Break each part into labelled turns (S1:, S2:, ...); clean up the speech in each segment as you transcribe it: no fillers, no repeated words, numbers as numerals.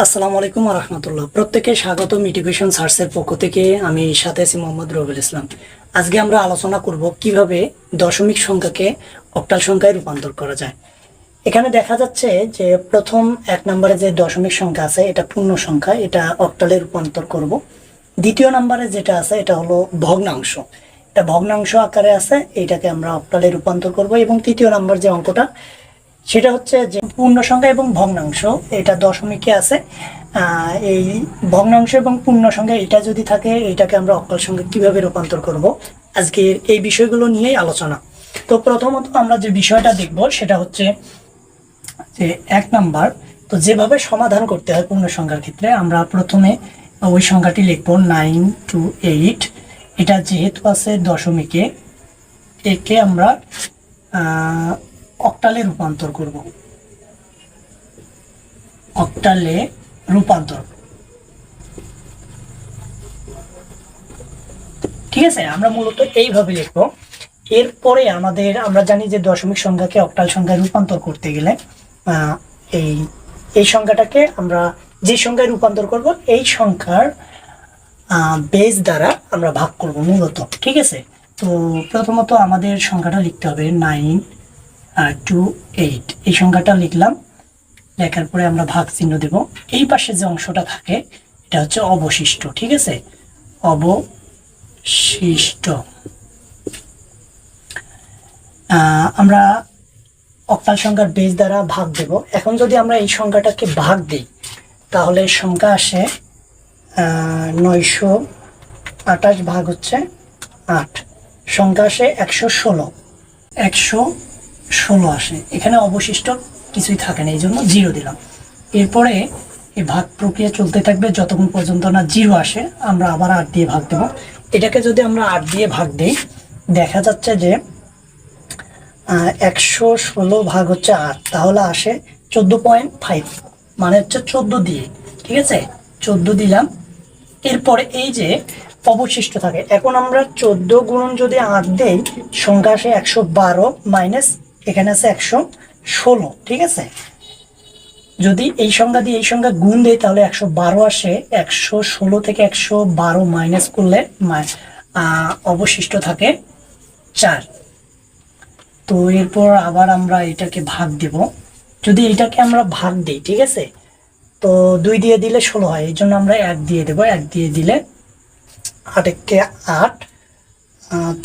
S1: আসসালামু আলাইকুম ওয়া রাহমাতুল্লাহ। প্রত্যেককে স্বাগত এডুকেশন সার্চের পক্ষ থেকে। আমি সাথে আছি মোহাম্মদ রবিউল ইসলাম। আজকে আমরা আলোচনা করব কিভাবে দশমিক সংখ্যাকে অক্টাল সংখ্যায় রূপান্তর করা যায়। এখানে দেখা যাচ্ছে যে প্রথম এক নম্বরে যে দশমিক সংখ্যা আছে এটা পূর্ণ সংখ্যা, এটা অক্টালে রূপান্তর করব। দ্বিতীয় নম্বরে যেটা আছে এটা হলো ভগ্নাংশ, এটা ভগ্নাংশ আকারে আছে, এইটাকে আমরা অক্টালে রূপান্তর করব। এবং তৃতীয় নম্বর যে অঙ্কটা সেটা হচ্ছে যে পূর্ণ সংখ্যা এবং ভগ্নাংশ, এটা দশমিকে আছে। এই ভগ্নাংশ এবং পূর্ণ সংখ্যা এটা যদি থাকে এটাকে আমরা অক্টাল সংখ্যা কিভাবে রূপান্তর করব, আজকে এই বিষয়গুলো নিয়েই আলোচনা। তো প্রথমত আমরা যে বিষয়টা দেখব সেটা হচ্ছে যে এক নাম্বার, তো যেভাবে সমাধান করতে হয় পূর্ণ সংখ্যার ক্ষেত্রে, আমরা প্রথমে ওই সংখ্যাটি লিখবো 928। এটা যেহেতু আছে দশমিকে, একে আমরা অক্টালে রূপান্তর করব। অক্টালে রূপান্তর, ঠিক আছে, আমরা মূলত এইভাবে লিখবো। এরপরে আমরা জানি যে দশমিক সংখ্যাকে অক্টাল সংখ্যায় রূপান্তর করতে গেলে এই এই সংখ্যাটাকে আমরা যে সংখ্যায় রূপান্তর করব এই সংখ্যার বেস দ্বারা আমরা ভাগ করব মূলত, ঠিক আছে। তো প্রথমত আমাদের সংখ্যাটা লিখতে হবে 928। এই সংখ্যাটা লিখলাম, লেখার পরে আমরা ভাগ চিহ্ন দেব। এই পাশে যে অংশটা থাকে এটা হচ্ছে অবশিষ্ট, ঠিক আছে, অবশিষ্ট। আমরা অক্টাল সংখ্যার বেস দ্বারা ভাগ দেব। এখন যদি আমরা এই সংখ্যাটাকে ভাগ দিই তাহলে সংখ্যা আসে 928 ভাগ হচ্ছে 8, সংখ্যা আসে 116 আসে। এখানে অবশিষ্ট কিছুই থাকে না, এই জন্য 0 দিলাম। এরপরে এই ভাগ প্রক্রিয়া চলতে থাকবে যতক্ষণ পর্যন্ত না 0 আসে, আমরা আবার 8 দিয়ে ভাগ দেব। এটাকে যদি আমরা 8 দিয়ে ভাগ দিই দেখা যাচ্ছে যে 116 ভাগ হচ্ছে 8, তাহলে আসে 14.5, মানে হচ্ছে 14 দিয়ে, ঠিক আছে, 14 দিলাম। এরপরে এই যে অবশিষ্ট থাকে, এখন আমরা 14 গুণন যদি 8 দেই সংখ্যা আসে 112 মাইনাস এখানে আছে 116, ঠিক আছে। যদি এই সংখ্যা দিয়ে এই সংখ্যা গুণ দেই তাহলে 112 আসে। 116 থেকে 112 মাইনাস করলে অবশিষ্ট থাকে 4। তো এরপর আবার আমরা এটাকে ভাগ দেব। যদি এটাকে আমরা ভাগ দিই, ঠিক আছে, তো 2 দিয়ে দিলে 16 হয়, এই জন্য আমরা 1 দিয়ে দেব। 1 দিয়ে দিলে 8 কে 8,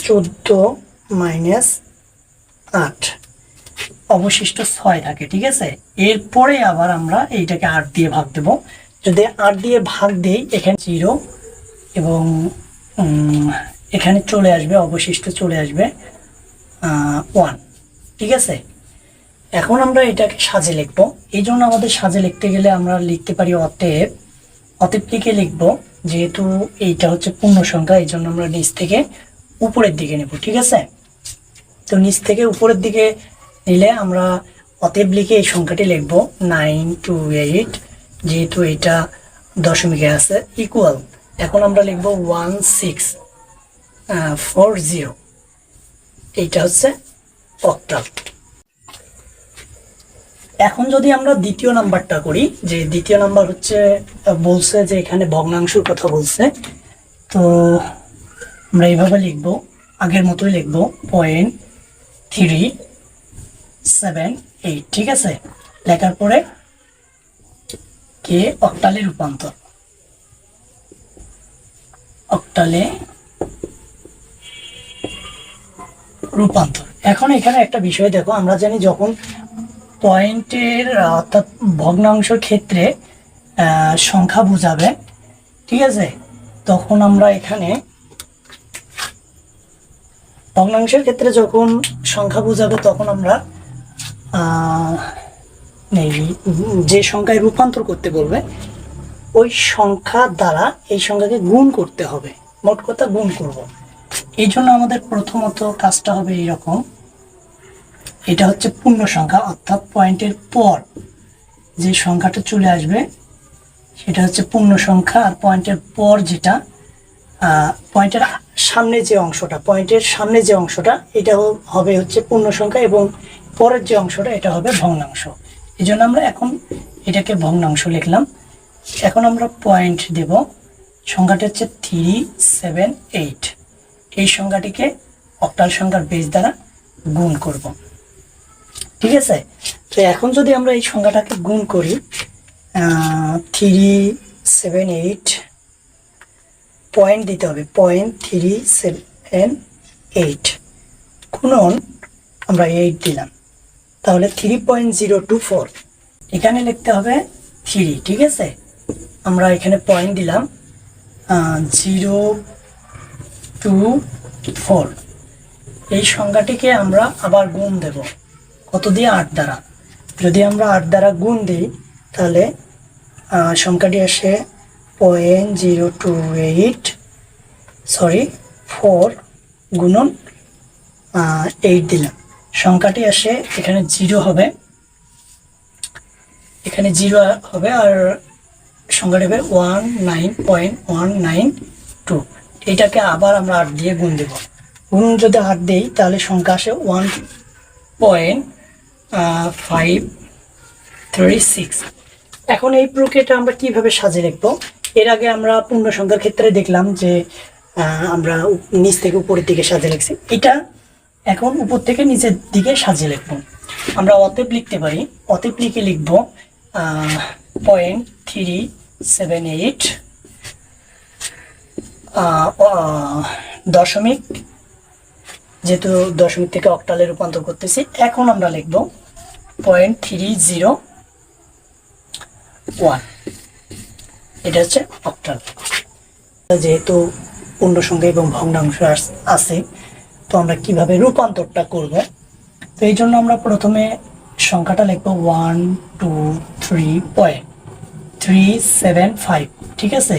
S1: 14 মাইনাস 8, অবশিষ্ট 6 থাকে, ঠিক আছে। এরপরে আবার আমরা এইটাকে 8 দিয়ে ভাগ দেব। যদি 8 দিয়ে ভাগ দেই এখানে 0 এবং এখানে চলে আসবে, অবশিষ্ট চলে আসবে 1, ঠিক আছে। এখন আমরা এটাকে সাজে লিখব। এই জন্য আমাদের সাজে লিখতে গেলে আমরা লিখতে পারি অতএব। অতএব লিখে লিখব, যেহেতু এইটা হচ্ছে পূর্ণ সংখ্যা এই জন্য আমরা নিচ থেকে উপরের দিকে নেব, ঠিক আছে। তো নিচ থেকে উপরের দিকে নিলে আমরা অতএব লিখে এই সংখ্যাটি লিখব 928, যেহেতু এটা দশমিকে আছে, ইকুয়াল। এখন আমরা লিখব 1640, এইটা হচ্ছে অক্টাল। এখন যদি আমরা দ্বিতীয় নাম্বারটা করি, যে দ্বিতীয় নাম্বার হচ্ছে বলছে যে এখানে ভগ্নাংশের কথা বলছে, তো আমরা এইভাবে লিখব, আগের মতোই লিখব 0.378, ঠিক আছে। লেখার পরে কে অক্টালে রূপান্তর, অক্টালে রূপান্তর। এখন এখানে একটা বিষয় দেখো, আমরা জানি যখন পয়েন্টের অর্থাৎ ভগ্নাংশের ক্ষেত্রে সংখ্যা বোঝাবে, ঠিক আছে, তখন আমরা এখানে ভগ্নাংশের ক্ষেত্রে যখন সংখ্যা বোঝাবে তখন আমরা যে সংখ্যায় রূপান্তর করতে বলবে ওই সংখ্যা দ্বারা এই সংখ্যাকে গুণ করতে হবে, মোট কথা গুণ করব। এই জন্য আমাদের প্রথমত কাজটা হবে এইরকম। এটা হচ্ছে পূর্ণ সংখ্যা, অর্থাৎ পয়েন্টের পর যে সংখ্যাটা চলে আসবে সেটা হচ্ছে পূর্ণ সংখ্যা। আর পয়েন্টের পর যেটা পয়েন্টের সামনে যে অংশটা, পয়েন্টের সামনে যে অংশটা এটা হবে হচ্ছে পূর্ণ সংখ্যা, এবং পরের যে অংশটা এটা হবে ভগ্নাংশ। এই জন্য আমরা এখন এটাকে ভগ্নাংশ লিখলাম। এখন আমরা পয়েন্ট দেব, সংখ্যাটি হচ্ছে 378। এই সংখ্যাটিকে অক্টাল সংখ্যার বেস দ্বারা গুণ করব, ঠিক আছে। তো এখন যদি আমরা এই সংখ্যাটাকে গুণ করি 378, পয়েন্ট দিতে হবে 0.378 গুণন আমরা 8 দিলাম, তাহলে 3.024। এখানে লিখতে হবে 3, ঠিক আছে। আমরা এখানে পয়েন্ট দিলাম 024। এই সংখ্যাটিকে আমরা আবার গুণ দেব, কত দিয়ে? 8 দ্বারা। যদি আমরা 8 দ্বারা গুণ দিই তাহলে সংখ্যাটি আসে 4 গুণন 8 দিলাম, সংখ্যাটি আসে এখানে 0 হবে, এখানে 0 হবে, আর সংখ্যাটি হবে 19.192। এটাকে আবার আমরা 8 দিয়ে গুণ দেব। গুণ যদি 8 দিই তাহলে সংখ্যা আসে 1.536। এখন এই প্রক্রিয়াটা আমরা কিভাবে সাজিয়ে লিখবো? এর আগে আমরা পূর্ণ সংখ্যার ক্ষেত্রে দেখলাম যে আমরা নিচ থেকে উপরের দিকে সাজিয়ে লিখছি, এটা এখন উপর থেকে নিচের দিকে সাজিয়ে লিখবো। আমরা অতএব লিখতে পারি, অতএব লিখে লিখবো 0.378 দশমিক, যেহেতু দশমিক থেকে অক্টালে রূপান্তর করতেছি, এখন আমরা লিখবো 0.301। এটা হচ্ছে অক্টাল। যেহেতু পূর্ণ সংখ্যা এবং ভগ্নাংশ আছে, তো আমরা কিভাবে রূপান্তরটা করব? তো এই জন্য আমরা প্রথমে সংখ্যাটা লিখবো 123.375, ঠিক আছে।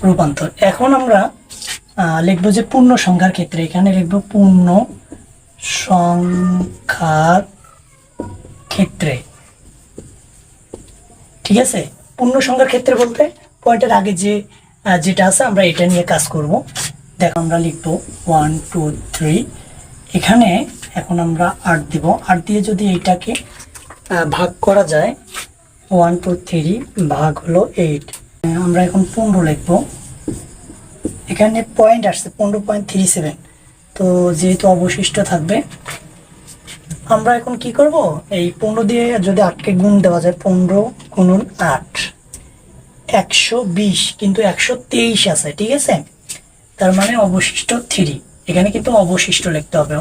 S1: রূপান্তর এখন আমরা লিখবো যে পূর্ণ সংখ্যার ক্ষেত্রে, এখানে লিখবো পূর্ণ সংখ্যার ক্ষেত্রে, ঠিক আছে। পূর্ণ সংখ্যার ক্ষেত্রে বলতে পয়েন্টের আগে যেটা আছে আমরা এটা নিয়ে কাজ করব। দেখো আমরা লিখবো 1 2 3, এখানে এখন আমরা 8 দিব, 8 দিয়ে যদি এইটাকে ভাগ করা যায় 1 2 3 ভাগ হলো 8, আমরা এখন 15 লিখবো। এখানে পয়েন্ট আসছে 15.37, তো যেহেতু অবশিষ্ট থাকবে, আমরা এখন কি করব? এই 15 দিয়ে যদি 8কে গুণ দেওয়া যায়, 15 গুণন 8 120, কিন্তু 123 আছে, ঠিক আছে। তার মানে অবশিষ্ট 3, এখানে কিন্তু অবশিষ্ট লিখতে হবে,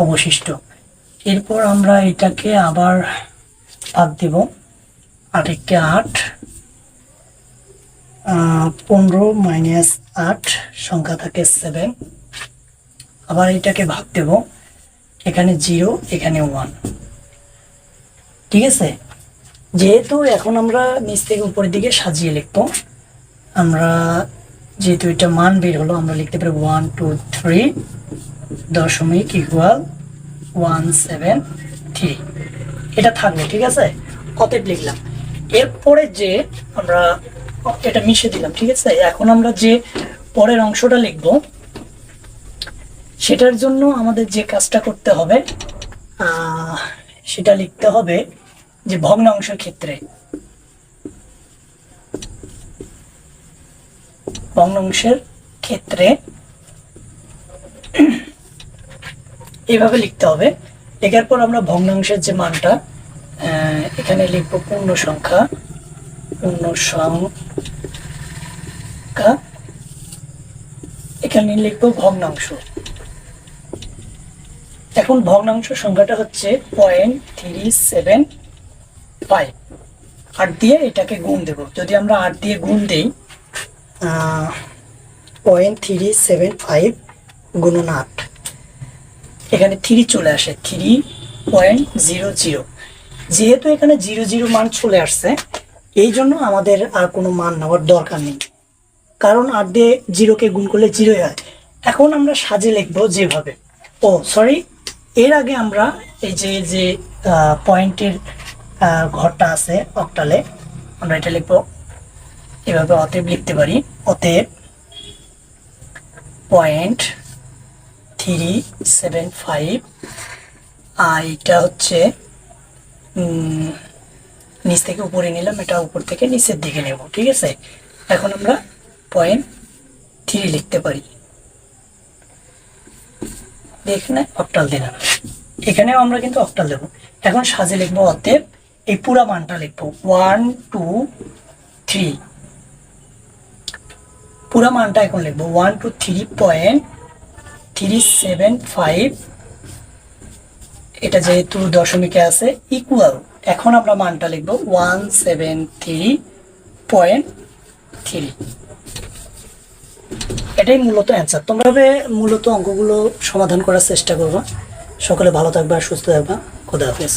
S1: অবশিষ্ট। এরপর আমরা এটাকে আবার ভাগ দিব, 8 কে 8, 15 মাইনাস 8 সংখ্যা থাকে 7, আবার এটাকে ভাগ দেব, এখানে 0 এখানে 1, ঠিক আছে। যেহেতু এখন আমরা নিচ থেকে উপরের দিকে সাজিয়ে লিখবো, আমরা যেহেতু এটা মান বের হলো, আমরা লিখতে পারি 123 দশমিক ইকুয়াল 173, এটা থাকবে, ঠিক আছে। অতএব লিখলাম। এরপরে যে আমরা এটা মিশে দিলাম, ঠিক আছে। এখন আমরা যে পরের অংশটা লিখব, সেটার জন্য আমাদের যে কাজটা করতে হবে সেটা লিখতে হবে যে ভগ্নাংশের ক্ষেত্রে, এইভাবে লিখতে হবে। লেখার পর আমরা ভগ্নাংশের যে মানটা এখানে লিখবো পূর্ণ সংখ্যা, এখানে লিখবো ভগ্নাংশ। এখন ভগ্নাংশ সংখ্যাটা হচ্ছে 0.375, 8 দিয়ে এটাকে গুণ দেব। যদি আমরা 8 দিয়ে গুণ দিই 0.375 গুণন 8, এখানে 3 চলে আসে, 3.00। যেহেতু এখানে 00 মান চলে আসছে, এই জন্য আমাদের আর কোনো মান নেওয়ার দরকার নেই, কারণ 8 দিয়ে 0কে গুণ করলে 0 হয়। এখন আমরা সাজিয়ে লিখবো যেভাবে, এর আগে আমরা এই যে পয়েন্টের ঘরটা আছে অক্টালে, আমরা এটা লিখবো এভাবে, অতএব লিখতে পারি, অতএব পয়েন্ট 375, আর এটা হচ্ছে নিচ থেকে উপরে নিলাম, এটা উপর থেকে নিচের দিকে নেব, ঠিক আছে। এখন আমরা 0.3 লিখতে পারি, এখানে অক্টাল দিলাম, এখানেও আমরা কিন্তু অক্টাল দেবো। এখন সাজে লিখবো, অতএব এই পুরা মানটা লিখবো 1 2 3, পুরা মানটা এখন লিখবো 123.375, এটা যেহেতু দশমিকে আছে ইকুয়াল, এখন আমরা মানটা লিখবো 173.3। এটাই মূলত অ্যান্সার। তোমরা মূলত অঙ্কগুলো সমাধান করার চেষ্টা করবা। সকলে ভালো থাকবে আর সুস্থ থাকবা। খোদা হাফেজ।